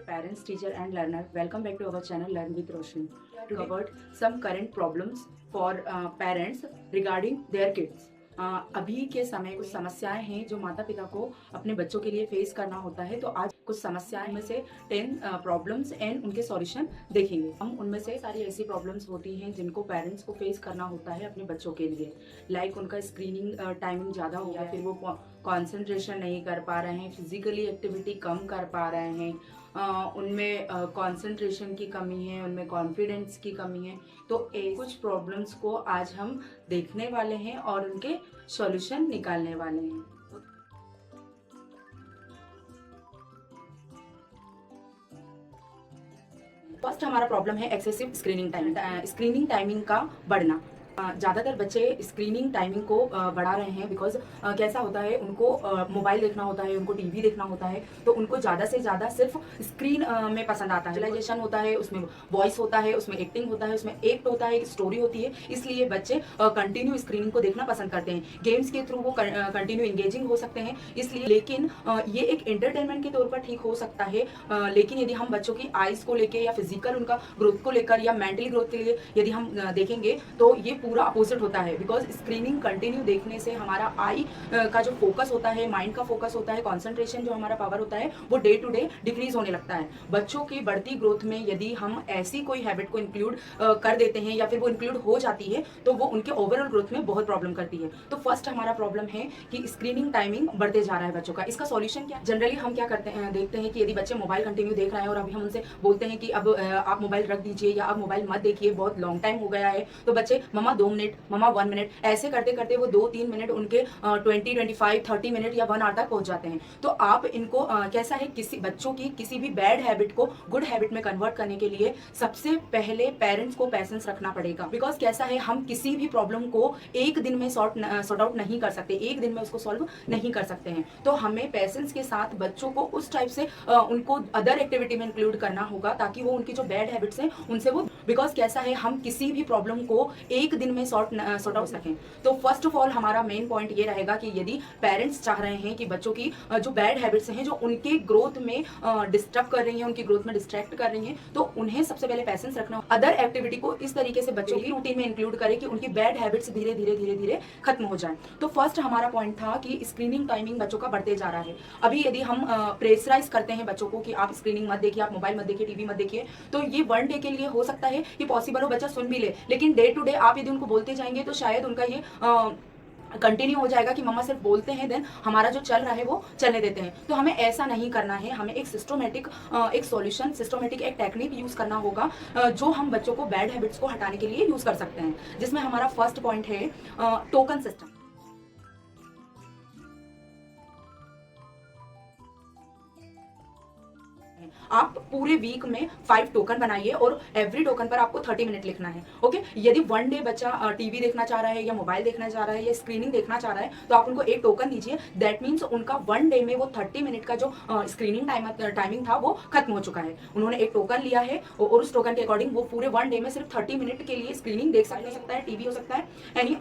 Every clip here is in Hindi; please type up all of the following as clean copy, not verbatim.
parents, teacher and learner. Welcome back to our channel Learn with Roshni. We covered some current problems for parents regarding their kids. अभी के समय कुछ समस्याएं हैं जो माता पिता को अपने बच्चों के लिए फेस करना होता है। तो आज कुछ समस्याएं में से 10 प्रॉब्लम्स एंड उनके सॉल्यूशन देखेंगे। हम उनमें से सारी ऐसी प्रॉब्लम्स होती हैं जिनको पेरेंट्स को फेस करना होता है अपने बच्चों के लिए। लाइक उनका स्क्रीनिंग टाइमिंग ज़्यादा हो गया, फिर वो कंसंट्रेशन नहीं कर पा रहे हैं, फिजिकली एक्टिविटी कम कर पा रहे हैं, उनमें कंसंट्रेशन की कमी है, उनमें कॉन्फिडेंस की कमी है। तो कुछ प्रॉब्लम्स को आज हम देखने वाले हैं और उनके सॉल्यूशन निकालने वाले हैं। फर्स्ट हमारा प्रॉब्लम है excessive screening timing. Screening timing का बढ़ना। ज़्यादातर बच्चे स्क्रीनिंग टाइमिंग को बढ़ा रहे हैं बिकॉज कैसा होता है, उनको मोबाइल देखना होता है, उनको टीवी देखना होता है, तो उनको ज़्यादा से ज़्यादा सिर्फ स्क्रीन में पसंद आता है। विजुअलाइजेशन होता है, उसमें वॉइस होता है, उसमें एक्टिंग होता है, उसमें एक्ट होता है, एक स्टोरी होती है, इसलिए बच्चे कंटिन्यू स्क्रीनिंग को देखना पसंद करते हैं। गेम्स के थ्रू वो कंटिन्यू इंगेजिंग हो सकते हैं, इसलिए। लेकिन ये एक एंटरटेनमेंट के तौर पर ठीक हो सकता है, लेकिन यदि हम बच्चों की आइज़ को लेकर या फिजिकल उनका ग्रोथ को लेकर या मेंटली ग्रोथ के लिए यदि हम देखेंगे तो ये पूरा अपोजिट होता है। बिकॉज स्क्रीनिंग कंटिन्यू देखने से हमारा आई का जो फोकस होता है, माइंड का फोकस होता है, कंसंट्रेशन जो हमारा पावर होता है, वो डे टू डे डिक्रीज होने लगता है। बच्चों की बढ़ती ग्रोथ में यदि हम ऐसी कोई हैबिट को इंक्लूड कर देते हैं या फिर वो इंक्लूड हो जाती है तो वो उनके ओवरऑल ग्रोथ में बहुत प्रॉब्लम करती है। तो फर्स्ट हमारा प्रॉब्लम है कि स्क्रीनिंग टाइमिंग बढ़ते जा रहा है बच्चों का। इसका सॉल्यूशन क्या? जनरली हम क्या करते हैं, देखते हैं कि यदि बच्चे मोबाइल कंटिन्यू देख रहे हैं और अभी हम उनसे बोलते हैं कि अब आप मोबाइल रख दीजिए या अब मोबाइल मत देखिए, बहुत लॉन्ग टाइम हो गया है, तो बच्चे मम्मा 2 मिनट, मम्मा 1 मिनट, ऐसे करते करते वो 2-3 मिनट उनके 20, 25, 30 मिनट या 1 आवर तक पहुंच जाते हैं। तो आप इनको कैसा है, किसी बच्चों की किसी भी बैड हैबिट को गुड हैबिट में कन्वर्ट करने के लिए सबसे पहले पेरेंट्स को पेशेंस रखना पड़ेगा। बिकॉज कैसा है, हम किसी भी प्रॉब्लम को एक दिन में सॉर्ट आउट नहीं कर सकते, एक दिन में उसको सॉल्व नहीं कर सकते हैं। तो हमें पेशेंस के साथ बच्चों को उस टाइप से उनको अदर एक्टिविटी में इंक्लूड करना होगा ताकि वो उनकी जो बैड हैबिट्स हैं उनसे वो, बिकॉज कैसा है, हम किसी भी प्रॉब्लम को एक दिन में सॉर्ट आउट सकें। तो फर्स्ट ऑफ ऑल हमारा मेन पॉइंट ये रहेगा कि यदि पेरेंट्स चाह रहे हैं कि बच्चों की जो बैड हैबिट्स हैं जो उनके ग्रोथ में डिस्टर्ब कर रही हैं, उनकी ग्रोथ में डिस्ट्रैक्ट कर रही हैं, तो उन्हें सबसे पहले पेशेंस रखना। अदर एक्टिविटी को इस तरीके से बच्चों की रूटीन में इंक्लूड करें कि उनकी बैड हैबिट्स धीरे धीरे धीरे धीरे खत्म हो जाए। तो फर्स्ट हमारा पॉइंट था कि स्क्रीनिंग टाइमिंग बच्चों का बढ़ते जा रहा है। अभी यदि हम प्रेशराइज करते हैं बच्चों को कि आप स्क्रीनिंग मत देखिए, आप मोबाइल मत देखिए, टीवी मत देखिए, तो ये 1 डे के लिए हो सकता है कि पॉसिबल हो, बच्चा सुन भी ले, लेकिन डे टू डे आप यदि उनको बोलते जाएंगे तो शायद उनका ये कंटिन्यू हो जाएगा कि मम्मा सिर्फ बोलते हैं, देन हमारा जो चल रहा है वो चलने देते हैं। तो हमें ऐसा नहीं करना है, हमें एक सिस्टमेटिक एक सॉल्यूशन, सिस्टमेटिक एक टेक्निक यूज करना होगा जो हम बच्चों को बैड हैबिट्स को हटाने के लिए यूज कर सकते हैं, जिसमें हमारा फर्स्ट पॉइंट है टोकन सिस्टम। आप पूरे वीक में 5 टोकन बनाइए और एवरी टोकन पर आपको 30 मिनट लिखना है। ओके, यदि 1 डे बच्चा टीवी देखना चाह रहा है या मोबाइल देखना चाह रहा है या स्क्रीनिंग देखना चाह रहा है तो आप उनको एक टोकन दीजिए। दैट मीन्स उनका 1 डे में वो 30 मिनट का जो स्क्रीनिंग टाइमिंग था वो खत्म हो चुका है। उन्होंने एक टोकन लिया है और उस टोकन के अकॉर्डिंग वो पूरे 1 डे में सिर्फ 30 मिनट के लिए स्क्रीनिंग देख सकता है, टीवी हो सकता है, एनी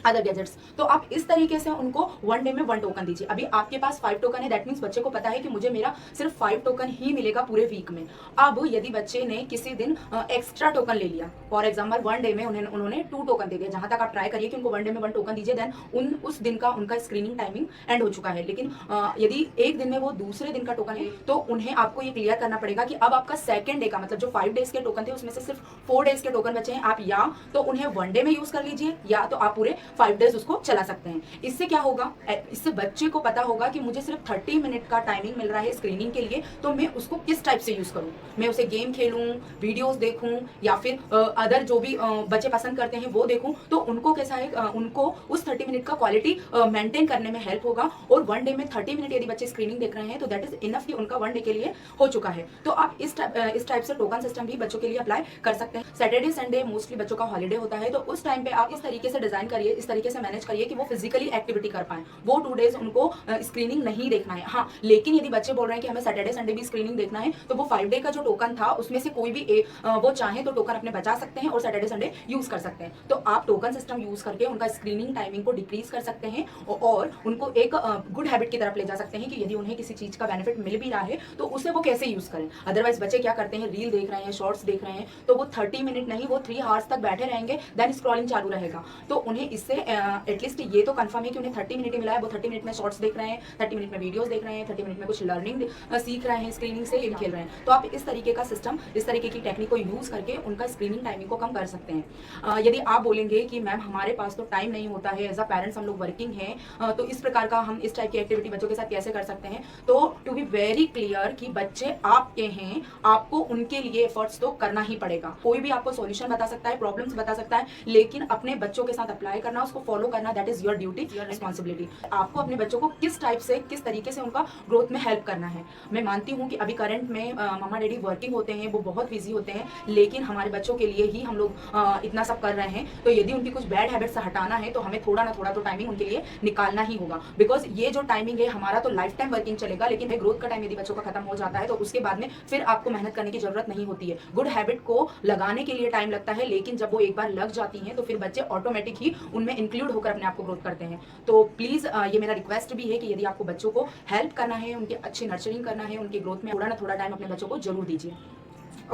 अदर गैजेट्स। तो आप इस तरीके से उनको 1 डे में 1 टोकन दीजिए। अभी आपके पास 5 टोकन है, दैट मीन्स बच्चे को पता है कि मुझे मेरा सिर्फ 5 टोकन ही मिलेगा पूरे वीक में। अब यदि बच्चे ने किसी दिन एक्स्ट्रा टोकन ले लिया, फॉर एग्जाम्पल 1 डे में उन्होंने 2 टोकन दे दिया, जहां तक आप ट्राई करिए कि उनको 1 डे में 1 टोकन दीजिए, देन उस दिन का उनका स्क्रीनिंग टाइमिंग एंड हो चुका है। लेकिन यदि एक दिन में वो दूसरे दिन का टोकन है तो उन्हें आपको ये क्लियर करना पड़ेगा कि अब आपका सेकेंड डे का मतलब जो 5 डेज के टोकन थे उसमें से सिर्फ 4 डेज के टोकन बचे हैं। आप या तो उन्हें 1 डे में यूज कर लीजिए या तो आप पूरे 5 डेज उसको चला सकते हैं। इससे क्या होगा, इससे बच्चे को पता होगा कि मुझे सिर्फ 30 मिनट का टाइमिंग मिल रहा है स्क्रीनिंग के लिए, तो मैं उसको किस टाइप से यूज करूं, मैं उसे गेम खेलूं, वीडियोस देखूं या फिर अदर जो भी बच्चे पसंद करते हैं वो देखूं। तो उनको कैसा है, उनको उस 30 मिनट का क्वालिटी मेंटेन करने में हेल्प होगा। और 1 डे में 30 मिनट यदि बच्चे स्क्रीनिंग देख रहे हैं तो दैट इज इनफ कि उनका 1 डे के लिए हो चुका है। तो आप इस टाइप से टोकन सिस्टम भी बच्चों के लिए अप्लाई कर सकते हैं। सैटरडे संडे मोस्टली बच्चों का हॉलीडे होता है, तो उस टाइम पे आप इस तरीके से डिजाइन करिए इस तरीके से मैनेज करिए कि वो फिजिकली एक्टिविटी कर पाए। वो 2 डेज उनको स्क्रीनिंग नहीं देखना है। हाँ, लेकिन यदि बच्चे बोल रहे हैं कि हमें सैटरडे संडे भी स्क्रीनिंग देखना है, तो वो 5 डे का जो टोकन था उसमें से कोई भी वो चाहे तो टोकन अपने बचा सकते हैं और सैटरडे संडे यूज कर सकते हैं। तो आप टोकन सिस्टम यूज करके उनका स्क्रीनिंग टाइमिंग को डिक्रीज कर सकते हैं और उनको एक गुड हैबिट की तरफ ले जा सकते हैं कि यदि उन्हें किसी चीज का बेनिफिट मिल भी रहा है तो उसे वो कैसे यूज करें। अदरवाइज बच्चे क्या करते हैं, रील देख रहे हैं, शॉर्ट्स देख रहे हैं, तो वो 30 मिनट नहीं, वो 3 आवर्स तक बैठे रहेंगे, देन स्क्रॉलिंग चालू रहेगा। तो उन्हें इससे एटलीस्ट ये तो कंफर्म है कि उन्हें 30 मिनट ही मिला है, वो 30 मिनट में शॉर्ट्स देख रहे हैं, 30 मिनट में वीडियोस देख रहे हैं, 30 मिनट में कुछ लर्निंग सीख रहे हैं, स्क्रीनिंग से गेम खेल रहे हैं। तो आप इस तरीके का सिस्टम, इस तरीके की टेक्निक को यूज करके उनका स्क्रीनिंग टाइमिंग को कम कर सकते हैं। यदि आप बोलेंगे कि मैम हमारे पास तो टाइम नहीं होता है, एज अ पेरेंट्स हम लोग वर्किंग हैं, तो इस प्रकार का हम इस टाइप की एक्टिविटी बच्चों के साथ कैसे कर सकते हैं, तो टू बी वेरी क्लियर कि बच्चे आपके हैं, आपको उनके लिए एफर्ट्स तो करना ही पड़ेगा। कोई भी आपको सॉल्यूशन बता सकता है, प्रॉब्लम्स बता सकता है, लेकिन अपने बच्चों के साथ अप्लाई करना, उसको फॉलो करना, that is your duty, your responsibility. आपको अपने बच्चों को किस टाइप से, किस तरीके से उनका ग्रोथ में हेल्प करना है। मैं मानती हूँ कि अभी करंट में मम्मा डैडी वर्किंग होते हैं, वो बहुत बिजी होते हैं, लेकिन हमारे बच्चों के लिए ही हम लोग इतना सब कर रहे हैं। तो यदि उनकी कुछ बैड हैबिट्स हटाना है तो हमें थोड़ा ना थोड़ा तो टाइमिंग उनके लिए निकालना ही होगा, बिकॉज ये जो टाइमिंग है हमारा तो लाइफ टाइम वर्किंग चलेगा, लेकिन ग्रोथ का टाइम यदि बच्चों का खत्म हो जाता है तो उसके बाद में फिर आपको मेहनत करने की जरूरत नहीं होती है। गुड हैबिट को लगाने के लिए टाइम लगता है, लेकिन जब वो एक बार लग जाती हैं तो फिर बच्चे ऑटोमेटिक ही उनमें इंक्लूड होकर अपने आप को ग्रोथ करते हैं। तो प्लीज ये मेरा रिक्वेस्ट भी है कि यदि आपको बच्चों को हेल्प करना है, उनकी अच्छी नर्चरिंग करना है, उनकी ग्रोथ में थोड़ा ना थोड़ा टाइम अपने बच्चों को जरूर दीजिए।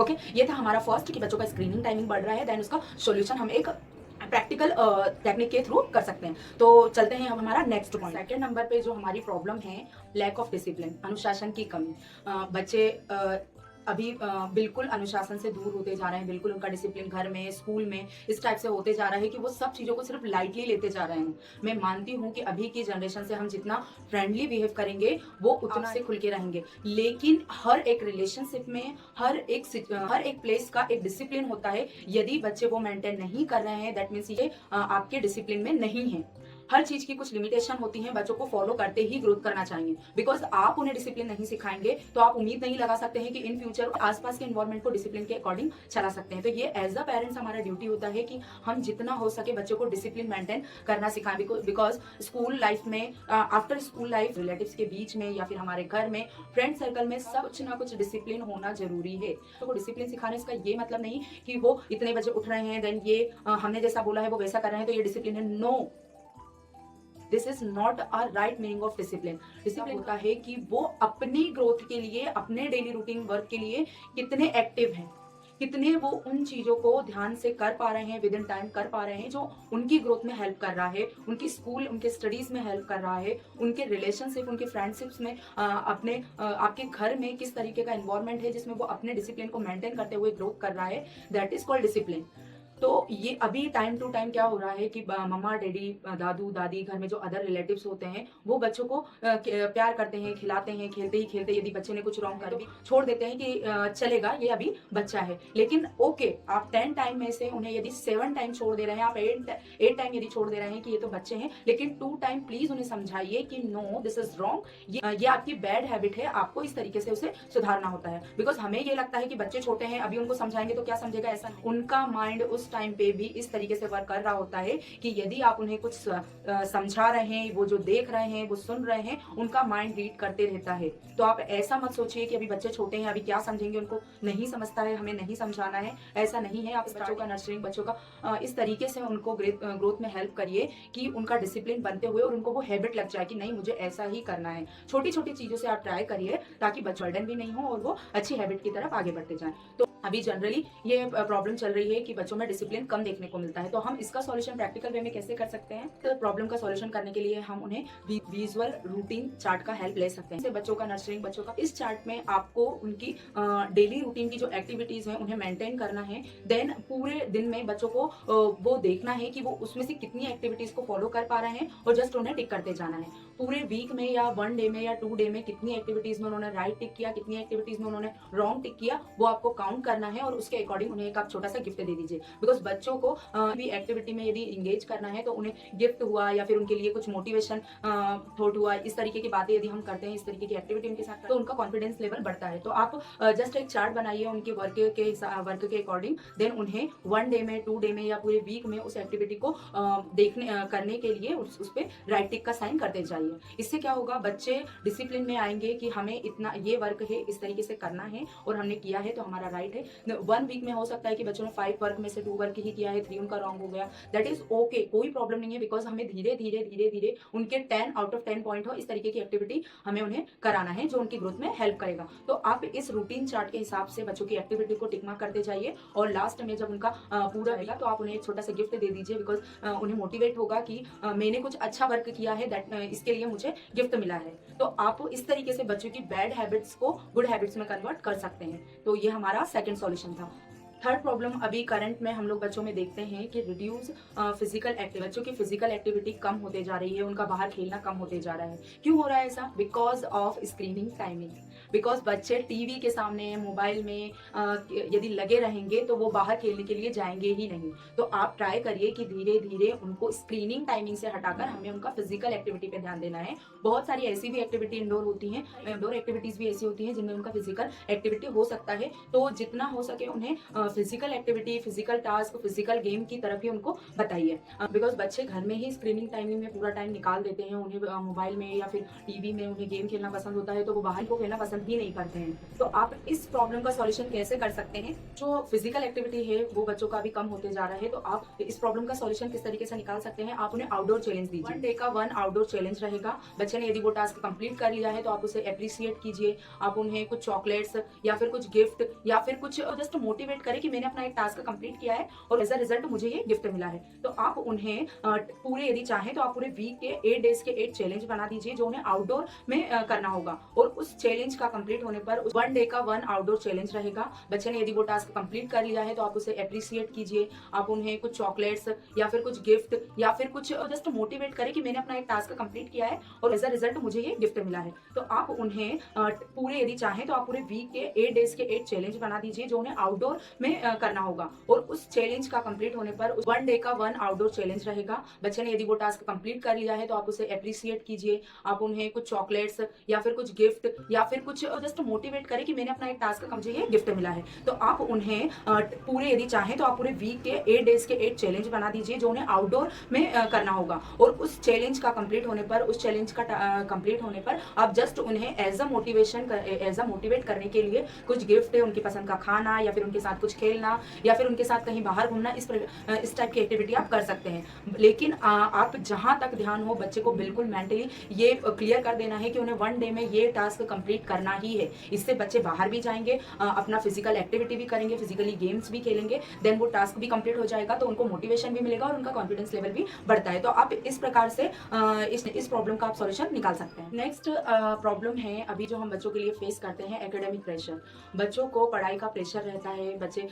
ओके, ये था हमारा फर्स्ट कि बच्चों का स्क्रीनिंग टाइमिंग बढ़ रहा है, देन उसका सॉल्यूशन हम एक प्रैक्टिकल टेक्निक के थ्रू कर सकते हैं। तो चलते हैं अब हमारा नेक्स्ट पॉइंट। सेकंड नंबर पे जो हमारी प्रॉब्लम है, लैक ऑफ डिसिप्लिन, अनुशासन की कमी। बच्चे अभी बिल्कुल अनुशासन से दूर होते जा रहे हैं, बिल्कुल उनका डिसिप्लिन घर में, स्कूल में इस टाइप से होते जा रहा है कि वो सब चीज़ों को सिर्फ लाइटली लेते जा रहे हैं। मैं मानती हूँ कि अभी की जनरेशन से हम जितना फ्रेंडली बिहेव करेंगे वो उतना से खुल के रहेंगे, लेकिन हर एक रिलेशनशिप में, हर एक प्लेस का एक डिसिप्लिन होता है। यदि बच्चे वो मेंटेन नहीं कर रहे हैं, दैट मीन्स ये आपके डिसिप्लिन में नहीं है। हर चीज की कुछ लिमिटेशन होती है, बच्चों को फॉलो करते ही ग्रोथ करना चाहिए, बिकॉज आप उन्हें डिसिप्लिन नहीं सिखाएंगे तो आप उम्मीद नहीं लगा सकते हैं कि इन फ्यूचर आसपास के एनवायरमेंट को डिसिप्लिन के अकॉर्डिंग चला सकते हैं। तो ये एज अ पेरेंट्स हमारा ड्यूटी होता है कि हम जितना हो सके बच्चों को डिसिप्लिन मेंटेन करना सिखाएं, बिकॉज स्कूल लाइफ में, आफ्टर स्कूल लाइफ, रिलेटिव्स के बीच में या फिर हमारे घर में, फ्रेंड सर्कल में सब कुछ ना कुछ डिसिप्लिन होना जरूरी है। तो डिसिप्लिन सिखाने इसका ये मतलब नहीं कि वो इतने बजे उठ रहे हैं, देन ये हमने जैसा बोला है वो वैसा कर रहे हैं तो ये डिसिप्लिन है। No, this is not a right meaning of discipline. Discipline होता है कि वो अपनी ग्रोथ के लिए, अपने डेली रूटीन वर्क के लिए कितने एक्टिव हैं, कितने वो उन चीजों को ध्यान से कर पा रहे हैं, विद इन टाइम कर पा रहे हैं, जो उनकी ग्रोथ में हेल्प कर रहा है, उनकी स्कूल, उनके स्टडीज में हेल्प कर रहा है, उनके रिलेशनशिप, उनके फ्रेंडशिप्स में, अपने आपके घर में किस तरीके का एनवायरमेंट है जिसमें वो अपने डिसिप्लिन को मेंटेन करते हुए ग्रोथ कर रहा है, दैट इज कॉल्ड डिसिप्लिन। तो ये अभी टाइम टू टाइम क्या हो रहा है कि मम्मा डैडी, दादू दादी, घर में जो अदर रिलेटिव्स होते हैं वो बच्चों को प्यार करते हैं, खिलाते हैं, खेलते ही खेलते यदि बच्चे ने कुछ रॉन्ग कर भी छोड़ देते हैं कि चलेगा, ये अभी बच्चा है। लेकिन ओके, आप 10 टाइम में से उन्हें यदि 7 टाइम छोड़ दे रहे हैं, आप 8 टाइम यदि छोड़ दे रहे हैं कि ये तो बच्चे हैं, लेकिन 2 टाइम प्लीज उन्हें समझाइए कि नो, दिस इज रॉन्ग, ये आपकी बैड हैबिट है, आपको इस तरीके से उसे सुधारना होता है। बिकॉज हमें ये लगता है कि बच्चे छोटे हैं, अभी उनको समझाएंगे तो क्या समझेगा, ऐसा उनका माइंड उस टाइम पे भी इस तरीके से वर्क कर रहा होता है कि यदि आप उन्हें कुछ समझा रहे हैं, वो जो देख रहे हैं, वो सुन रहे हैं, उनका माइंड रीड करते रहता है। तो आप ऐसा मत सोचिए कि अभी बच्चे छोटे हैं, अभी क्या समझेंगे, उनको नहीं समझता है, हमें नहीं समझाना है, ऐसा नहीं है। आप बच्चों का नर्सरिंग, बच्चों का इस तरीके से उनको ग्रोथ में हेल्प करिए कि उनका डिसिप्लिन बनते हुए और उनको वो हैबिट लग जाए कि नहीं, मुझे ऐसा ही करना है। छोटी छोटी चीजों से आप ट्राई करिए ताकि बर्डन भी नहीं हो और वो अच्छी हैबिट की तरफ आगे बढ़ते जाएं। तो अभी जनरली ये प्रॉब्लम चल रही है कि बच्चों में डिसिप्लिन कम देखने को मिलता है, तो हम इसका सॉल्यूशन प्रैक्टिकल वे में कैसे कर सकते हैं। तो प्रॉब्लम का सॉल्यूशन करने के लिए हम उन्हें विजुअल रूटीन चार्ट का हेल्प ले सकते हैं। बच्चों का नर्सरिंग, बच्चों का इस चार्ट में आपको उनकी डेली रूटीन की जो एक्टिविटीज हैं उन्हें मेंटेन करना है। देन पूरे दिन में बच्चों को वो देखना है कि वो उसमें से कितनी एक्टिविटीज को फॉलो कर पा रहे हैं और जस्ट उन्हें टिक करते जाना है। पूरे वीक में या 1 डे में या 2 डे में कितनी एक्टिविटीज में उन्होंने राइट टिक किया, कितनी एक्टिविटीज में उन्होंने रॉन्ग टिक किया, वो आपको काउंट करना है और उसके अकॉर्डिंग उन्हें एक आप छोटा सा गिफ्ट दे दीजिए। बिकॉज बच्चों को भी एक्टिविटी में यदि इंगेज करना है तो उन्हें गिफ्ट हुआ या फिर उनके लिए कुछ मोटिवेशन थॉट हुआ, इस तरीके की बातें यदि हम करते हैं, इस तरीके की एक्टिविटी उनके साथ, तो उनका कॉन्फिडेंस लेवल बढ़ता है। तो आप जस्ट एक चार्ट बनाइए उनके वर्क के अकॉर्डिंग, देन उन्हें 1 डे में, 2 डे में या पूरे वीक में उस एक्टिविटी को करने के लिए उस पे राइट टिक का साइन करते जाइए। इससे क्या होगा, बच्चे डिसिप्लिन में आएंगे कि हमें इतना ये वर्क है, इस तरीके से करना है और हमने किया है तो हमारा राइट है। 1 वीक में हो सकता है कि बच्चों ने 5 वर्क में से 2 वर्क ही किया है, 3 उनका रॉन्ग हो गया, दैट इज ओके, कोई प्रॉब्लम नहीं है। बिकॉज हमें धीरे धीरे उनके 10 आउट ऑफ 10 पॉइंट हो, इस तरीके की एक्टिविटी हमें उन्हें कराना है जो उनकी ग्रोथ में हेल्प करेगा। तो आप इस रूटीन चार्ट के हिसाब से बच्चों की एक्टिविटी को टिक मार्क करते जाइए और लास्ट में जब उनका पूरा रहेगा तो आप उन्हें एक छोटा सा गिफ्ट दे दीजिए। बिकॉज उन्हें मोटिवेट होगा कि मैंने कुछ अच्छा वर्क किया है, दैट इसके लिए मुझे गिफ्ट मिला है। तो आप इस तरीके से बच्चों की बैड हैबिट्स को गुड हैबिट्स में कन्वर्ट कर सकते हैं। तो ये हमारा सेकंड सॉल्यूशन था। थर्ड प्रॉब्लम अभी करंट में हम लोग बच्चों में देखते हैं कि रिड्यूस फिजिकल एक्टिविटी, बच्चों की फिजिकल एक्टिविटी कम होते जा रही है, उनका बाहर खेलना कम होते जा रहा है। क्यों हो रहा है ऐसा? Because of screening timing. Because बच्चे टीवी के सामने, मोबाइल में यदि लगे रहेंगे तो वो बाहर खेलने के लिए जाएंगे ही नहीं। तो आप ट्राई करिए कि धीरे धीरे उनको स्क्रीनिंग टाइमिंग से हटाकर हमें उनका फिजिकल एक्टिविटी पे ध्यान देना है। बहुत सारी ऐसी भी एक्टिविटी इंडोर होती हैं, इंडोर एक्टिविटीज भी ऐसी होती हैं जिनमें उनका फिजिकल एक्टिविटी हो सकता है। तो जितना हो सके उन्हें physical activity, physical task, physical game की तरफ ही उनको बताइए। बिकॉज बच्चे घर में ही स्क्रीनिंग टाइमिंग में पूरा टाइम निकाल देते हैं, उन्हें मोबाइल में या फिर टीवी में उन्हें गेम खेलना पसंद होता है तो वो बाहर को खेलना पसंद ही नहीं करते हैं। तो आप इस प्रॉब्लम का सॉल्यूशन कैसे कर सकते हैं? जो फिजिकल एक्टिविटी है वो बच्चों का भी कम होते जा रहा है, तो आप इस प्रॉब्लम का सॉल्यूशन किस तरीके से निकाल सकते हैं? आप उन्हें आउटडोर चैलेंज दीजिए। 1 डे का 1 आउटडोर चैलेंज रहेगा। बच्चे ने यदि वो टास्क कंप्लीट कर लिया है तो आप उसे अप्रिशिएट कीजिए। आप उन्हें कुछ चॉकलेट्स या फिर कुछ गिफ्ट या फिर कुछ जस्ट मोटिवेट करें कि मैंने अपना एक टास्क कंप्लीट किया है और एज अ रिजल्ट मुझे ये गिफ्ट मिला है। तो आप उन्हें पूरे, यदि चाहें तो आप पूरे वीक के 8 डेज के 8 चैलेंज बना दीजिए जो उन्हें आउटडोर में करना होगा। और उस चैलेंज का कंप्लीट होने पर 1 डे का 1 आउटडोर चैलेंज रहेगा। बच्चे ने यदि वो टास्क कंप्लीट कर लिया है तो आप उसे अप्रिशिएट कीजिए। आप उन्हें कुछ चॉकलेट्स या फिर कुछ गिफ्ट या फिर कुछ जस्ट मोटिवेट करें कि मैंने अपना एक टास्क कंप्लीट किया है और एज अ रिजल्ट मुझे ये गिफ्ट मिला है। तो आप उन्हें पूरे, यदि चाहें तो आप पूरे वीक के 8 डेज के 8 चैलेंज बना दीजिए जो उन्हें आउटडोर में करना होगा। और उस चैलेंज का कंप्लीट होने पर 1 डे का 1 आउटडोर चैलेंज रहेगा। बच्चे ने यदि वो टास्क कंप्लीट कर लिया है तो आप उसे अप्रिशिएट कीजिए। आप उन्हें कुछ चॉकलेट्स या फिर कुछ गिफ्ट या फिर कुछ जस्ट मोटिवेट करें कि मैंने अपना एक टास्क मुझे ये गिफ्ट मिला है। तो आप उन्हें पूरे, यदि चाहें तो आप पूरे वीक के 8 डेज के 8 चैलेंज बना दीजिए जो उन्हें आउटडोर में करना होगा। और उस चैलेंज का कंप्लीट होने पर, उस चैलेंज का कंप्लीट होने पर आप जस्ट उन्हें एज अ मोटिवेट करने के लिए कुछ गिफ्ट, उनकी पसंद का खाना या फिर उनके साथ कुछ खेलना या फिर उनके साथ कहीं बाहर घूमना, इस टाइप की एक्टिविटी आप कर सकते हैं। लेकिन आप जहां तक ध्यान हो, बच्चे को बिल्कुल मेंटली ये क्लियर कर देना है कि उन्हें 1 डे में ये टास्क कंप्लीट करना ही है। इससे बच्चे बाहर भी जाएंगे, अपना फिजिकल एक्टिविटी भी करेंगे, फिजिकली गेम्स भी खेलेंगे, देन वो टास्क भी कंप्लीट हो जाएगा तो उनको मोटिवेशन भी मिलेगा और उनका कॉन्फिडेंस लेवल भी बढ़ता है। तो आप इस प्रकार से इस प्रॉब्लम का आप सॉल्यूशन निकाल सकते हैं। नेक्स्ट प्रॉब्लम है अभी जो हम बच्चों के लिए फेस करते हैं, एकेडमिक प्रेशर। बच्चों को पढ़ाई का प्रेशर रहता है, बच्चे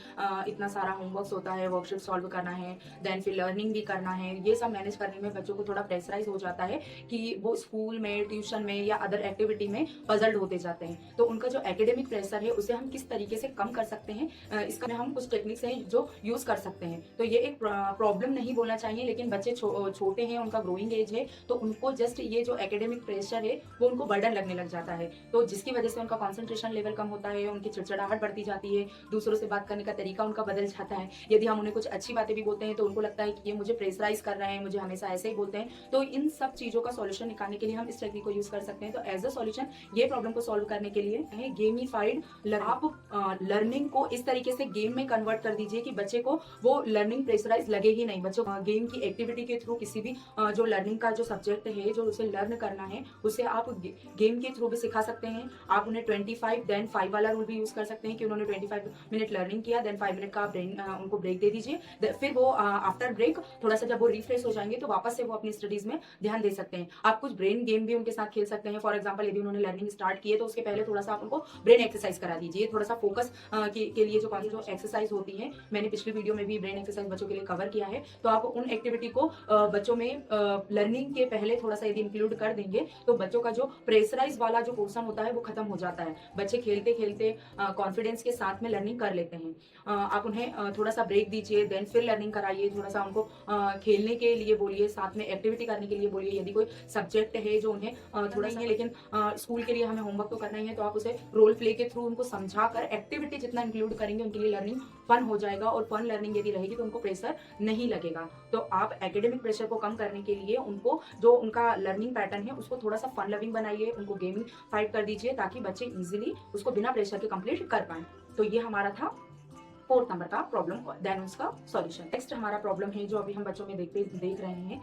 इतना सारा होमवर्क होता है, वर्कशीट सॉल्व करना है, देन फिर लर्निंग भी करना है, ये सब मैनेज करने में बच्चों को थोड़ा प्रेशराइज हो जाता है कि वो स्कूल में, ट्यूशन में या अदर एक्टिविटी में पजल्ड होते जाते हैं। तो उनका जो एकेडमिक प्रेशर है उसे हम किस तरीके से कम कर सकते हैं, इसका हम कुछ टेक्निक्स हैं जो यूज कर सकते हैं। तो ये एक प्रॉब्लम नहीं बोलना चाहिए, लेकिन बच्चे छोटे हैं, उनका ग्रोइंग एज है, तो उनको जस्ट ये जो एकेडमिक प्रेशर है वो उनको बर्डन लगने लग जाता है। तो जिसकी वजह से उनका कॉन्सेंट्रेशन लेवल कम होता है, उनकी चिड़चिड़ाहट बढ़ती जाती है, दूसरों से बात करने का तरीका उनका बदल जाता है। यदि हम उन्हें कुछ अच्छी बातें भी बोलते हैं तो उनको लगता है कि ये मुझे प्रेशराइज कर रहे हैं, मुझे हमेशा ऐसे ही बोलते हैं। तो इन सब चीजों का सॉल्यूशन निकालने के लिए हम इस टेक्निक को यूज कर सकते हैं। तो एज अ सॉल्यूशन ये प्रॉब्लम को सॉल्व करने के लिए है गेमिफाइड लर्निंग। आप लर्निंग को इस तरीके से गेम में कन्वर्ट कर दीजिए कि बच्चे को वो लर्निंग प्रेशराइज लगे ही नहीं। बच्चों गेम की एक्टिविटी के थ्रू किसी भी जो लर्निंग का जो सब्जेक्ट है, जो उसे लर्न करना है, उसे आप गेम के थ्रू भी सिखा सकते हैं। आप उन्हें 25 देन 5 वाला रूल भी यूज कर सकते हैं कि उन्होंने 25 मिनट लर्निंग किया, देन 5 मिनट का उनको ब्रेक दे दीजिए। फिर वो आफ्टर ब्रेक थोड़ा सा जब वो रिफ्रेश हो जाएंगे तो वापस से वो अपनी स्टडीज में ध्यान दे सकते हैं। आप कुछ ब्रेन गेम भी उनके साथ खेल सकते हैं। फॉर एग्जाम्पल यदि उन्होंने लर्निंग स्टार्ट की है तो उस उसके पहले थोड़ा सा आप उनको ब्रेन एक्सरसाइज करा दीजिए। थोड़ा सा फोकस के लिए जो एक्सरसाइज होती है, मैंने पिछली वीडियो में भी ब्रेन एक्सरसाइज बच्चों के लिए कवर किया है। तो आप उन एक्टिविटी को बच्चों में लर्निंग के पहले थोड़ा सा यदि इंक्लूड कर देंगे तो बच्चों का जो प्रेशराइज वाला जो पोर्शन होता है वो खत्म हो जाता है। बच्चे खेलते खेलते कॉन्फिडेंस के साथ में लर्निंग कर लेते हैं। आप उन्हें थोड़ा सा ब्रेक दीजिए, देन फिर लर्निंग कराइए। थोड़ा सा उनको खेलने के लिए बोलिए, साथ में एक्टिविटी करने के लिए बोलिए। यदि कोई सब्जेक्ट है जो उन्हें थोड़ा सा लेकिन स्कूल के लिए हमें होमवर्क तो करना ही है, तो आप उसे रोल प्ले के थ्रू उनको समझा कर एक्टिविटी जितना इंक्लूड करेंगे उनके लिए लर्निंग फन हो जाएगा। और फन लर्निंग यदि रहेगी तो उनको प्रेशर नहीं लगेगा। तो आप एकेडमिक प्रेशर को कम करने के लिए उनको जो उनका लर्निंग पैटर्न है उसको थोड़ा सा फन लविंग बनाइए, उनको गेमिंग फाइट कर दीजिए ताकि बच्चे इजीली उसको बिना प्रेशर के कंप्लीट कर पाए। तो ये हमारा था 4th नंबर का प्रॉब्लम, देन उसका सॉल्यूशन। नेक्स्ट हमारा प्रॉब्लम है जो अभी हम बच्चों में देख रहे हैं,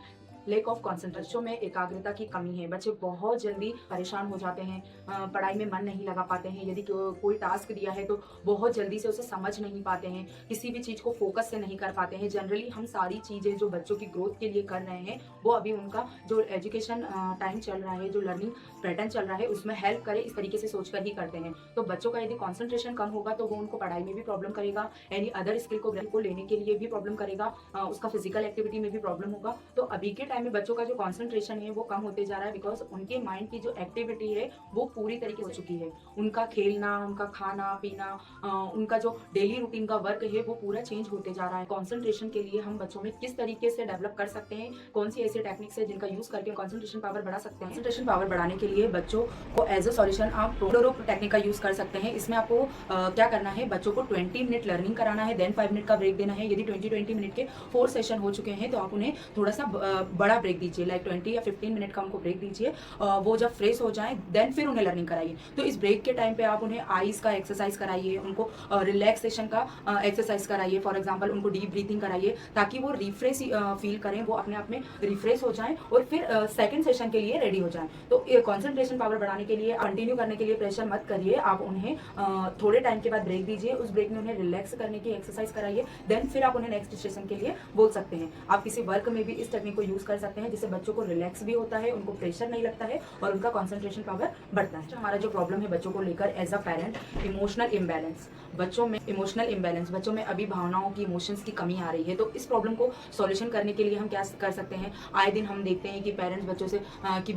लेक ऑफ कॉन्सेंट्रेशन में एकाग्रता की कमी है। बच्चे बहुत जल्दी परेशान हो जाते हैं, पढ़ाई में मन नहीं लगा पाते हैं। यदि कोई टास्क दिया है तो बहुत जल्दी से उसे समझ नहीं पाते हैं, किसी भी चीज़ को फोकस से नहीं कर पाते हैं। जनरली हम सारी चीज़ें जो बच्चों की ग्रोथ के लिए कर रहे हैं वो अभी उनका जो एजुकेशन टाइम चल रहा है, जो लर्निंग पैटर्न चल रहा है उसमें हेल्प करे इस तरीके से सोचकर ही करते हैं। तो बच्चों का यदि कॉन्सेंट्रेशन कम होगा तो वो उनको पढ़ाई में भी प्रॉब्लम करेगा, एनी अदर स्किल को लेने के लिए भी प्रॉब्लम करेगा, उसका फिजिकल एक्टिविटी में भी प्रॉब्लम होगा। तो अभी के टाइम में बच्चों का जो कॉन्सेंट्रेशन है वो कम होते जा रहा है बिकॉज उनके माइंड की जो एक्टिविटी है वो पूरी तरीके से हो चुकी है। उनका खेलना, उनका खाना पीना, उनका जो डेली रूटीन का वर्क है वो पूरा चेंज होते जा रहा है। कॉन्सेंट्रेशन के लिए हम बच्चों में किस तरीके से डेवलप कर सकते हैं, कौन सी ऐसी टेक्निक्स है जिनका यूज करके कॉन्सेंट्रेशन पावर बढ़ा सकते हैं। कॉन्सेंट्रेशन पावर बढ़ाने के लिए बच्चों को एज अ सॉल्यूशन आप पोमोडोरो टेक्निक का यूज कर सकते हैं। इसमें आपको क्या करना है, बच्चों को 20 मिनट लर्निंग कराना है, देन 5 मिनट का ब्रेक देना है। यदि 20 मिनट के 4 सेशन हो चुके हैं तो आप उन्हें थोड़ा सा बड़ा ब्रेक दीजिए, लाइक 20 या 15 मिनट का उनको ब्रेक दीजिए। वो जब फ्रेश हो जाए देन फिर उन्हें लर्निंग कराइए। तो इस ब्रेक के टाइम पे आप उन्हें आईज का एक्सरसाइज कराइए, उनको रिलैक्सेशन का एक्सरसाइज कराइए। फॉर एग्जांपल उनको डीप ब्रीथिंग कराइए ताकि वो रिफ्रेश फील करें, वो अपने आप में रिफ्रेश हो जाएं और फिर सेकंड सेशन के लिए रेडी हो जाएं। तो कॉन्सेंट्रेशन पावर बढ़ाने के लिए कंटिन्यू करने के लिए प्रेशर मत करिए, आप उन्हें थोड़े टाइम के बाद ब्रेक दीजिए। उस ब्रेक में उन्हें रिलैक्स करने की एक्सरसाइज कराइए, देन फिर आप उन्हें नेक्स्ट सेशन के लिए बोल सकते हैं। आप किसी वर्क में भी इस टेक्निक को यूज कर सकते हैं जिससे बच्चों को रिलैक्स भी होता है, उनको प्रेशर नहीं लगता है और उनका कंसंट्रेशन पावर बढ़ता है। हमारा जो प्रॉब्लम है बच्चों को लेकर as a parent, emotional imbalance. बच्चों में इमोशनल इम्बैलेंस, बच्चों में अभी भावनाओं की, इमोशंस की कमी आ रही है। तो इस प्रॉब्लम को सॉल्यूशन करने के लिए हम क्या कर सकते हैं, आए दिन हम देखते हैं कि पेरेंट्स बच्चों से कि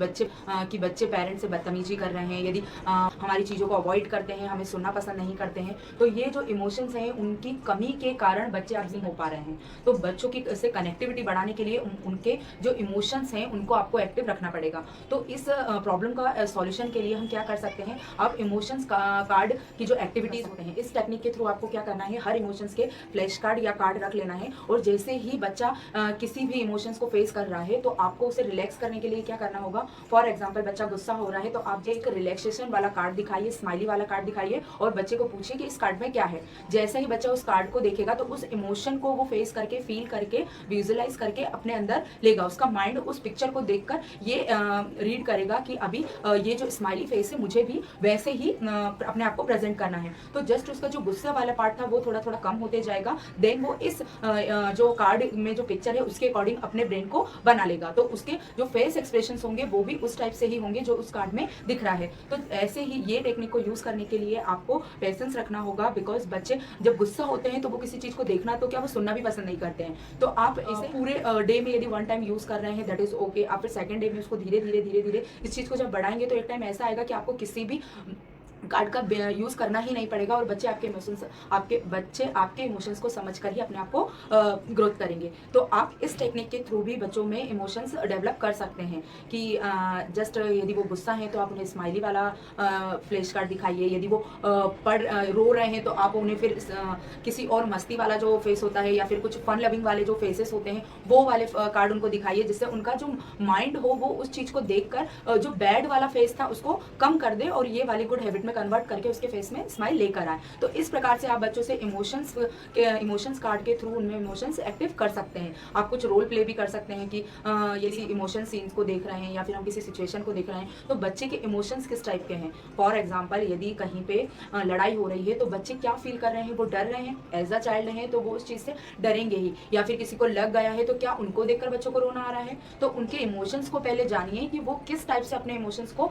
बच्चे पेरेंट्स से बदतमीजी कर रहे हैं, यदि हमारी चीज़ों को अवॉइड करते हैं, हमें सुनना पसंद नहीं करते हैं। तो ये जो इमोशंस हैं उनकी कमी के कारण बच्चे अब नहीं हो पा रहे हैं। तो बच्चों की से कनेक्टिविटी बढ़ाने के लिए उनके जो इमोशंस हैं उनको आपको एक्टिव रखना पड़ेगा। तो इस प्रॉब्लम का सॉल्यूशन के लिए हम क्या कर सकते हैं, अब इमोशंस कार्ड की जो एक्टिविटीज होते हैं इस टेक्निक के थ्रू आपको क्या करना है, हर इमोशंस के फ्लैश कार्ड या कार्ड रख लेना है। और जैसे ही बच्चा किसी भी इमोशंस को फेस कर रहा है तो आपको उसे रिलैक्स करने के लिए क्या करना होगा। फॉर एग्जाम्पल बच्चा गुस्सा हो रहा है तो आप एक रिलैक्सेशन वाला कार्ड दिखाइए, स्माइली वाला कार्ड दिखाइए और बच्चे को पूछिए कि इस कार्ड में क्या है। जैसे ही बच्चा उस कार्ड को देखेगा तो उस इमोशन को वो फेस करके, फील करके, विजुअलाइज करके अपने अंदर लेगा। उसका माइंड उस पिक्चर को देखकर ये रीड करेगा कि अभी ये जो स्माइली फेस है मुझे भी वैसे ही अपने आप को प्रेजेंट करना है। तो जस्ट उसका जो गुस्सा वाला पार्ट था वो थोड़ा थोड़ा कम होते जाएगा। देन वो इस जो कार्ड में जो पिक्चर है उसके अकॉर्डिंग अपने ब्रेन को बना लेगा। तो उसके जो फेस एक्सप्रेशंस होंगे वो भी उस टाइप से ही होंगे जो उस कार्ड में दिख रहा है। तो ऐसे ही ये टेक्निक को यूज करने के लिए आपको पेशेंस रखना होगा, बिकॉज बच्चे जब गुस्सा होते हैं तो वो किसी चीज को देखना तो क्या वो सुनना भी पसंद नहीं करते हैं। तो आप इसे पूरे डे में यदि 1 टाइम यूज कर रहे हैं दैट इज ओके। आप फिर सेकंड डे में उसको धीरे धीरे इस चीज को जब बढ़ाएंगे तो एक टाइम ऐसा आएगा कि आपको किसी भी कार्ड का यूज करना ही नहीं पड़ेगा और बच्चे आपके इमोशंस को समझकर ही अपने आप को ग्रोथ करेंगे। तो आप इस टेक्निक के थ्रू भी बच्चों में इमोशंस डेवलप कर सकते हैं कि जस्ट यदि वो गुस्सा है तो आप उन्हें स्माइली वाला फ्लैश कार्ड दिखाइए। यदि वो रो रहे हैं तो आप उन्हें फिर किसी और मस्ती वाला जो फेस होता है या फिर कुछ फन लविंग वाले जो फेसेस होते हैं वो वाले कार्ड उनको दिखाइए, जिससे उनका जो माइंड हो वो उस चीज को देखकर जो बैड वाला फेस था उसको कम कर दे और ये वाली गुड हैबिट में कन्वर्ट करके उसके फेस में स्माइल लेकर आए। तो इस प्रकार से आप बच्चों से इमोशंस कार्ड के थ्रू उनमें इमोशंस एक्टिव कर सकते हैं। आप कुछ रोल प्ले भी कर सकते हैं कि यदि इमोशन सीन्स को देख रहे हैं या फिर हम किसी सिचुएशन को देख रहे हैं तो बच्चे के इमोशंस किस टाइप के हैं। फॉर एग्जाम्पल, यदि कहीं पे लड़ाई हो रही है तो बच्चे क्या फील कर रहे हैं, वो डर रहे हैं, एज अ चाइल्ड हैं तो वो उस चीज़ से डरेंगे ही। या फिर किसी को लग गया है तो क्या उनको देखकर बच्चों को रोना आ रहा है। तो उनके इमोशंस को पहले जानिए कि वो किस टाइप से अपने इमोशंस को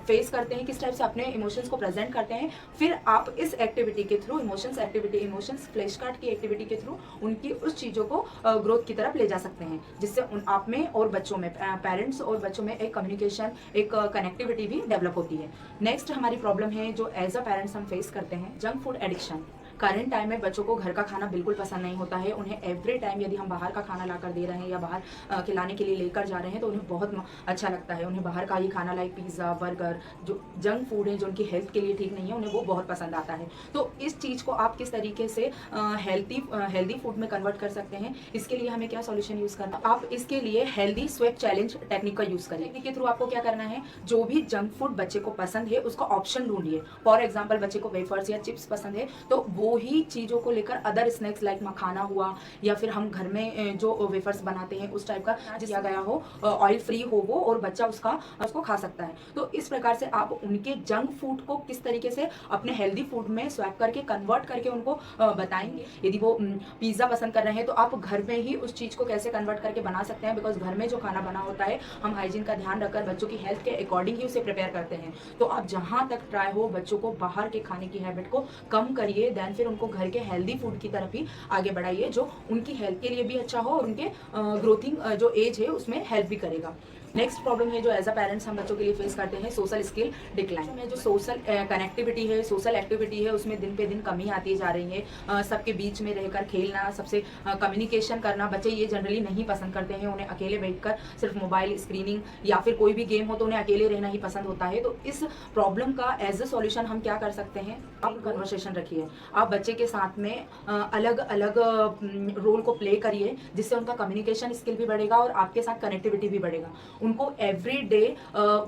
फेस करते हैं, किस टाइप से अपने इमोशंस को प्रेजेंट करते हैं। फिर आप इस एक्टिविटी के थ्रू, इमोशंस फ्लैश कार्ड की एक्टिविटी के थ्रू उनकी उस चीज़ों को ग्रोथ की तरफ ले जा सकते हैं, जिससे आप में और बच्चों में, पेरेंट्स और बच्चों में एक कम्युनिकेशन, एक कनेक्टिविटी भी डेवलप होती है। नेक्स्ट हमारी प्रॉब्लम है जो एज अ पेरेंट्स हम फेस करते हैं, junk food addiction. Current time में बच्चों को घर का खाना बिल्कुल पसंद नहीं होता है। उन्हें एवरी टाइम यदि हम बाहर का खाना ला कर दे रहे हैं या बाहर खिलाने के लिए लेकर जा रहे हैं तो उन्हें बहुत अच्छा लगता है। उन्हें बाहर का ही खाना लाइक पिज़्ज़ा, बर्गर, जो जंक फूड है, जो उनकी हेल्थ के लिए ठीक नहीं है, उन्हें वो बहुत पसंद आता है। तो इस चीज़ को आप किस तरीके से हेल्दी फूड में कन्वर्ट कर सकते हैं, इसके लिए हमें क्या सॉल्यूशन यूज़ करना है। आप इसके लिए हेल्दी स्वेप चैलेंज टेक्निक का यूज़ करें। टेक्निक के थ्रू आपको क्या करना है, जो भी जंक फूड बच्चे को पसंद है उसका ऑप्शन ढूंढिए। फॉर एग्जाम्पल, बच्चे को वेफर्स या चिप्स पसंद है तो वो ही चीज़ों को लेकर अदर स्नैक्स लाइक मखाना हुआ या फिर हम घर में जो वेफर्स बनाते हैं उस टाइप का किया गया हो, ऑयल फ्री हो वो, और बच्चा उसको खा सकता है। तो इस प्रकार से आप उनके जंक फूड को किस तरीके से अपने हेल्दी फूड में स्वैप करके कन्वर्ट करके उनको बताएंगे। यदि वो पिज़्ज़ा पसंद कर रहे हैं तो आप घर में ही उस चीज़ को कैसे कन्वर्ट करके बना सकते हैं, बिकॉज घर में जो खाना बना होता है हम हाइजीन का ध्यान रखकर बच्चों की हेल्थ के अकॉर्डिंग ही उसे प्रिपेयर करते हैं। तो आप जहाँ तक ट्राई हो बच्चों को बाहर के खाने की हैबिट को कम करिए, देन फिर उनको घर के हेल्दी फूड की तरफ ही आगे बढ़ाइए, जो उनकी हेल्थ के लिए भी अच्छा हो और उनके ग्रोथिंग जो एज है उसमें हेल्प भी करेगा। नेक्स्ट प्रॉब्लम है जो एज अ पेरेंट्स हम बच्चों के लिए फेस करते हैं, सोशल स्किल डिक्लाइन में। जो सोशल कनेक्टिविटी है, सोशल एक्टिविटी है, उसमें दिन पे दिन कमी आती जा रही है। सबके बीच में रहकर खेलना, सबसे कम्युनिकेशन करना बच्चे ये जनरली नहीं पसंद करते हैं। उन्हें अकेले बैठकर सिर्फ मोबाइल स्क्रीनिंग या फिर कोई भी गेम हो तो उन्हें अकेले रहना ही पसंद होता है। तो इस प्रॉब्लम का एज अ सॉल्यूशन हम क्या कर सकते हैं, आप कन्वर्सेशन रखिए। आप बच्चे के साथ में अलग अलग रोल को प्ले करिए, जिससे उनका कम्युनिकेशन स्किल भी बढ़ेगा और आपके साथ कनेक्टिविटी भी बढ़ेगा। उनको एवरी डे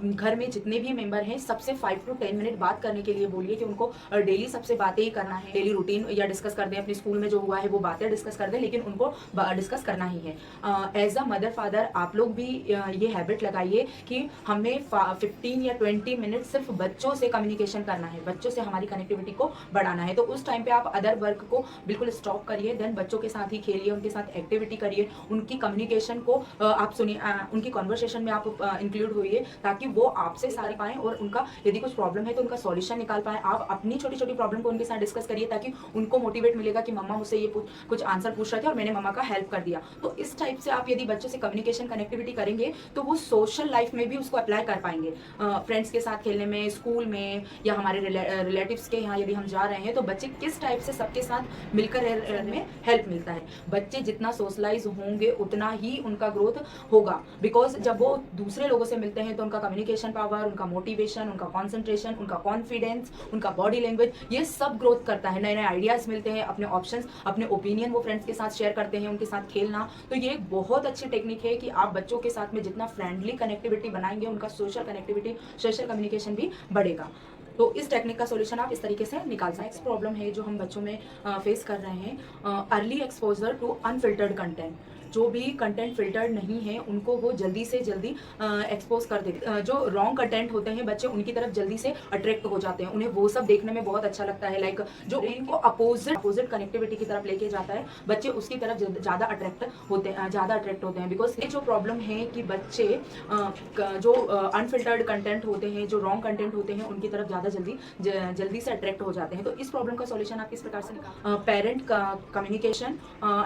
घर में जितने भी मेंबर हैं सबसे 5 to 10 मिनट बात करने के लिए बोलिए कि उनको डेली सबसे बातें ही करना है। डेली रूटीन या डिस्कस कर दें, अपने स्कूल में जो हुआ है वो बातें डिस्कस कर दें, लेकिन उनको डिस्कस करना ही है। एज अ मदर फादर आप लोग भी ये हैबिट लगाइए कि हमें 15 या 20 मिनट सिर्फ बच्चों से कम्युनिकेशन करना है, बच्चों से हमारी कनेक्टिविटी को बढ़ाना है। तो उस टाइम पे आप अदर वर्क को बिल्कुल स्टॉप करिए, देन बच्चों के साथ ही खेलिए, उनके साथ एक्टिविटी करिए, उनकी कम्युनिकेशन को आप सुनिए, उनकी कॉन्वर्सेशन में आप इंक्लूड होइए, ताकि वो आपसे सारी पाएं और उनका यदि कुछ प्रॉब्लम है तो उनका सॉल्यूशन निकाल पाएं। आप अपनी छोटी छोटी प्रॉब्लम को उनके साथ डिस्कस करिए, ताकि उनको मोटिवेट मिलेगा कि मम्मा मुझसे ये कुछ आंसर पूछ रहे थे और मैंने मम्मा का हेल्प कर दिया। तो इस टाइप से आप यदि बच्चों से कम्युनिकेशन कनेक्टिविटी करेंगे तो वो सोशल लाइफ में भी उसको अप्लाई कर पाएंगे। फ्रेंड्स के साथ खेलने में, स्कूल में या हमारे रिलेटिव्स के यहाँ यदि हम जा रहे हैं तो बच्चे किस टाइप से सबके साथ मिलकर रहने में हेल्प मिलता है। बच्चे जितना सोशलाइज होंगे उतना ही उनका ग्रोथ होगा, बिकॉज जब वो दूसरे लोगों से मिलते हैं तो उनका कम्युनिकेशन पावर, उनका मोटिवेशन, उनका कॉन्सेंट्रेशन, उनका कॉन्फिडेंस, उनका बॉडी लैंग्वेज, ये सब ग्रोथ करता है। नए नए आइडियाज़ मिलते हैं, अपने ऑप्शंस, अपने ओपिनियन वो फ्रेंड्स के साथ शेयर करते हैं, उनके साथ खेलना। तो ये एक बहुत अच्छी टेक्निक है कि आप बच्चों के साथ में जितना फ्रेंडली कनेक्टिविटी बनाएंगे उनका सोशल कनेक्टिविटी, सोशल कम्युनिकेशन भी बढ़ेगा। तो इस टेक्निक का सॉल्यूशन आप इस तरीके से निकाल सकते हैं। नेक्स्ट प्रॉब्लम है जो हम बच्चों में फेस कर रहे हैं, early exposure to unfiltered content. जो भी कंटेंट फिल्टर्ड नहीं है उनको वो जल्दी से जल्दी एक्सपोज कर देते। जो रॉन्ग कंटेंट होते हैं बच्चे उनकी तरफ जल्दी से अट्रैक्ट हो जाते हैं, उन्हें वो सब देखने में बहुत अच्छा लगता है। लाइक जो इनको अपोजिट कनेक्टिविटी की तरफ लेके जाता है, बच्चे उसकी तरफ ज़्यादा अट्रैक्ट होते हैं। बिकॉज ये जो प्रॉब्लम है कि बच्चे जो अनफिल्टर्ड कंटेंट होते हैं, जो रॉन्ग कंटेंट होते हैं, उनकी तरफ ज़्यादा जल्दी से अट्रैक्ट हो जाते हैं। तो इस प्रॉब्लम का सॉल्यूशन आप किस प्रकार से, parent communication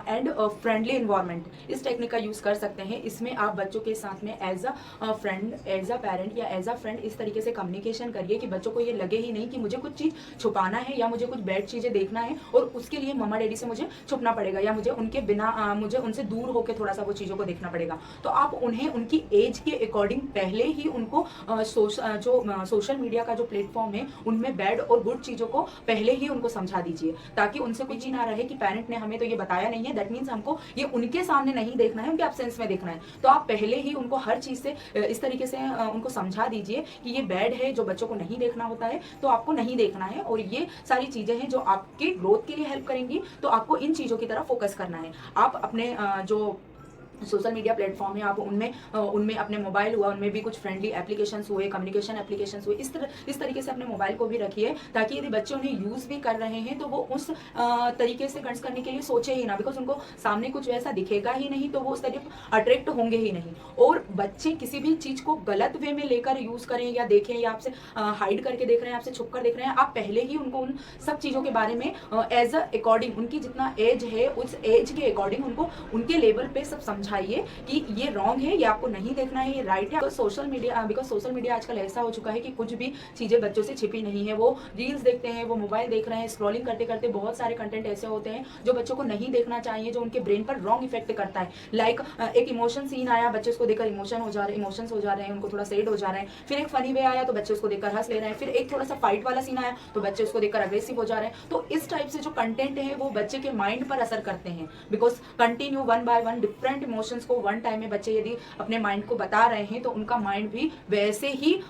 and friendly environment, इस टेक्निक का यूज कर सकते हैं। इसमें आप बच्चों के साथ में as a friend, as a parent या एज अ फ्रेंड इस तरीके से कम्युनिकेशन करिए कि बच्चों को ये लगे ही नहीं कि मुझे कुछ चीज़ छुपाना है या मुझे कुछ बैड चीज़ें देखना है और उसके लिए मम्मा डैडी से मुझे छुपना पड़ेगा या मुझे उनके बिना मुझे उनसे दूर होकर थोड़ा सा वो चीज़ों को देखना पड़ेगा। तो आप उन्हें उनकी एज के अकॉर्डिंग पहले ही उनको सोशल मीडिया का जो प्लेटफॉर्म है उनमें बैड और गुड चीज़ों को पहले ही उनको समझा दीजिए, ताकि उनसे कुछ ही ना रहे कि पेरेंट ने हमें तो ये बताया नहीं है, दैट मीन्स हमको ये उनके सामने सामने नहीं देखना है, उनके एब्सेंस में देखना है। तो आप पहले ही उनको हर चीज़ से इस तरीके से उनको समझा दीजिए कि ये बैड है, जो बच्चों को नहीं देखना होता है तो आपको नहीं देखना है, और ये सारी चीज़ें हैं जो आपके ग्रोथ के लिए हेल्प करेंगी, तो आपको इन चीज़ों की तरफ फोकस करना है। आप अपने जो सोशल मीडिया प्लेटफॉर्म है, आप उनमें अपने मोबाइल हुआ, उनमें भी कुछ फ्रेंडली एप्लीकेशंस हुए, कम्युनिकेशन एप्लीकेशंस हुए, इस तरीके से अपने मोबाइल को भी रखिए, ताकि यदि बच्चे उन्हें यूज़ भी कर रहे हैं तो वो उस तरीके से गर्ड्स करने के लिए सोचे ही ना, बिकॉज उनको सामने कुछ वैसा दिखेगा ही नहीं, तो वो उस तरफ अट्रैक्ट होंगे ही नहीं। और बच्चे किसी भी चीज़ को गलत वे में लेकर यूज़ करें या देखें, या आपसे हाइड करके देख रहे हैं, आपसे छुप कर देख रहे हैं, आप पहले ही उनको उन सब चीज़ों के बारे में एज अ अकॉर्डिंग, उनकी जितना एज है उस एज के अकॉर्डिंग उनको उनके लेवल पे सब समझाइए कि ये रॉन्ग है, ये आपको नहीं देखना है, ये राइट है। तो सोशल मीडिया आजकल ऐसा हो चुका है कि कुछ भी चीज़ें बच्चों से छिपी नहीं है। वो रील्स देखते हैं, वो मोबाइल देख रहे हैं, स्क्रॉलिंग करते करते बहुत सारे कंटेंट ऐसे होते हैं जो बच्चों को नहीं देखना चाहिए, जो उनके ब्रेन पर रॉन्ग इफेक्ट करता है। लाइक एक इमोशन सीन आया, बच्चे उसको देखकर इमोशंस हो जा रहे हैं, उनको थोड़ा सैड हो जा रहे हैं। फिर एक फनी वे आया तो बच्चे उसको देखकर हंस ले रहे हैं। फिर एक थोड़ा सा फाइट वाला सीन आया तो बच्चे उसको देखकर अग्रेसिव हो जा रहे हैं। तो इस टाइप से जो कंटेंट है वो बच्चे के माइंड पर असर करते हैं, because continue one by one different emotions को वन टाइम में बच्चे यदि अपने माइंड को बता रहे हैं तो उनका माइंड भी वैसे ही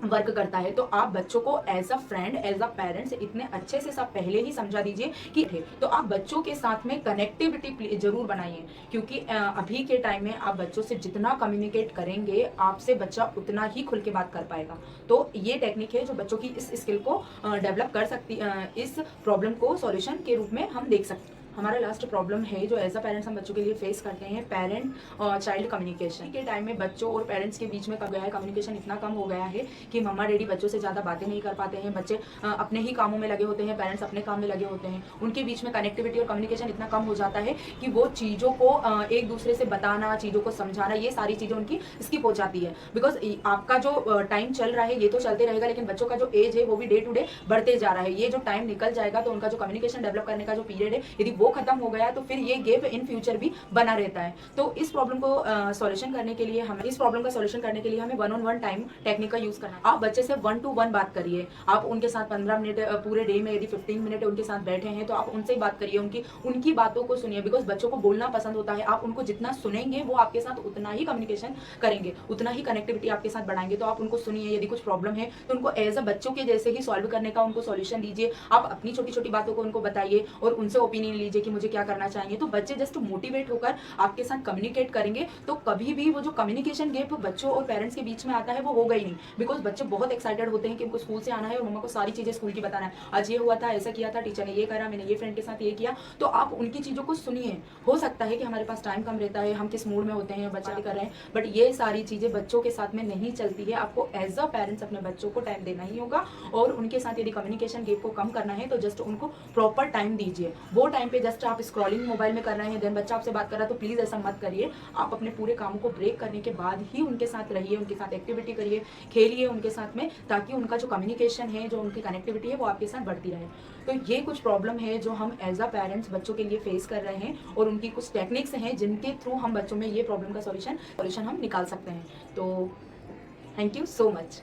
वर्क करता है। तो आप बच्चों को as a friend, as a parents इतने अच्छे से सब पहले ही समझा दीजिए कि तो आप बच्चों के साथ में कनेक्टिविटी जरूर बनाइए, क्योंकि अभी के टाइम में आप बच्चों से जितना कम्युनिकेट करेंगे आपसे बच्चा उतना ही खुल के बात कर पाएगा। तो ये टेक्निक है जो बच्चों की इस स्किल को डेवलप कर सकती, इस प्रॉब्लम को सॉल्यूशन के रूप में हम देख सकते हैं। हमारा लास्ट प्रॉब्लम है जो एज अ पेरेंट्स हम बच्चों के लिए फेस करते हैं, पेरेंट और चाइल्ड कम्युनिकेशन। के टाइम में बच्चों और पेरेंट्स के बीच में कब गया है, कम्युनिकेशन इतना कम हो गया है कि मम्मा डैडी बच्चों से ज़्यादा बातें नहीं कर पाते हैं। बच्चे अपने ही कामों में लगे होते हैं, पेरेंट्स अपने काम में लगे होते हैं। उनके बीच में कनेक्टिविटी और कम्युनिकेशन इतना कम हो जाता है कि वो चीज़ों को एक दूसरे से बताना, चीज़ों को समझाना, ये सारी चीज़ें उनकी स्किप हो जाती है। बिकॉज आपका जो टाइम चल रहा है ये तो चलते रहेगा, लेकिन बच्चों का जो एज है वो भी डे टू डे बढ़ते जा रहा है। ये जो टाइम निकल जाएगा तो उनका जो कम्युनिकेशन डेवलप करने का जो पीरियड है यदि वो खत्म हो गया तो फिर ये गैप इन फ्यूचर भी बना रहता है। तो इस प्रॉब्लम को सॉल्यूशन करने के लिए हमें one on one time technique का यूज करना है। आप बच्चे से 1 to 1 बात करिए। आप उनके साथ 15 मिनट पूरे डे में यदि 15 मिनट उनके साथ बैठे हैं तो आप उनसे ही बात करिए, उनकी बातों को सुनिए। बिकॉज बच्चों को बोलना पसंद होता है, आप उनको जितना सुनेंगे वो आपके साथ उतना ही कम्युनिकेशन करेंगे, उतना ही कनेक्टिविटी आपके साथ बढ़ाएंगे। तो आप उनको सुनिए, यदि कुछ प्रॉब्लम है तो उनको एज अ बच्चों के जैसे ही सॉल्व करने का उनको सॉल्यूशन दीजिए। आप अपनी छोटी छोटी बातों को उनको बताइए और उनसे ओपिनियन लीजिए कि मुझे क्या करना चाहिए। तो बच्चे जस्ट मोटिवेट होकर आपके साथ कम्युनिकेट करेंगे तो कभी भी वो जो कम्युनिकेशन गैप बच्चों और पेरेंट्स के बीच में आता है वो होगा ही नहीं। बिकॉज बच्चे बहुत एक्साइटेड होते हैं कि उनको स्कूल से आना है और मम्मा को सारी चीजें स्कूल की बताना है, आज ये हुआ था, ऐसा किया था, टीचर ने ये करा, मैंने ये फ्रेंड के साथ ये किया। तो आप उनकी चीजों को सुनिए। हो सकता है कि हमारे पास टाइम कम रहता है, हम किस मूड में होते हैं, बच्चा कर रहे हैं, बट ये सारी चीजें बच्चों के साथ में नहीं चलती है। आपको एज अ पेरेंट्स अपने बच्चों को टाइम देना ही होगा और उनके साथ यदि कम्युनिकेशन गैप को कम करना है तो जस्ट उनको प्रॉपर टाइम दीजिए। वो टाइम पे जस्ट आप स्क्रॉलिंग मोबाइल में कर रहे हैं, देन बच्चा आपसे बात कर रहा है, तो प्लीज ऐसा मत करिए। आप अपने पूरे कामों को ब्रेक करने के बाद ही उनके साथ रहिए, उनके साथ एक्टिविटी करिए, खेलिए उनके साथ में, ताकि उनका जो कम्युनिकेशन है, जो उनकी कनेक्टिविटी है वो आपके साथ बढ़ती रहे। तो ये कुछ प्रॉब्लम है जो हम एज अ पेरेंट्स बच्चों के लिए फेस कर रहे हैं और उनकी कुछ टेक्निक्स हैं जिनके थ्रू हम बच्चों में ये प्रॉब्लम का सॉल्यूशन हम निकाल सकते हैं। तो थैंक यू सो मच।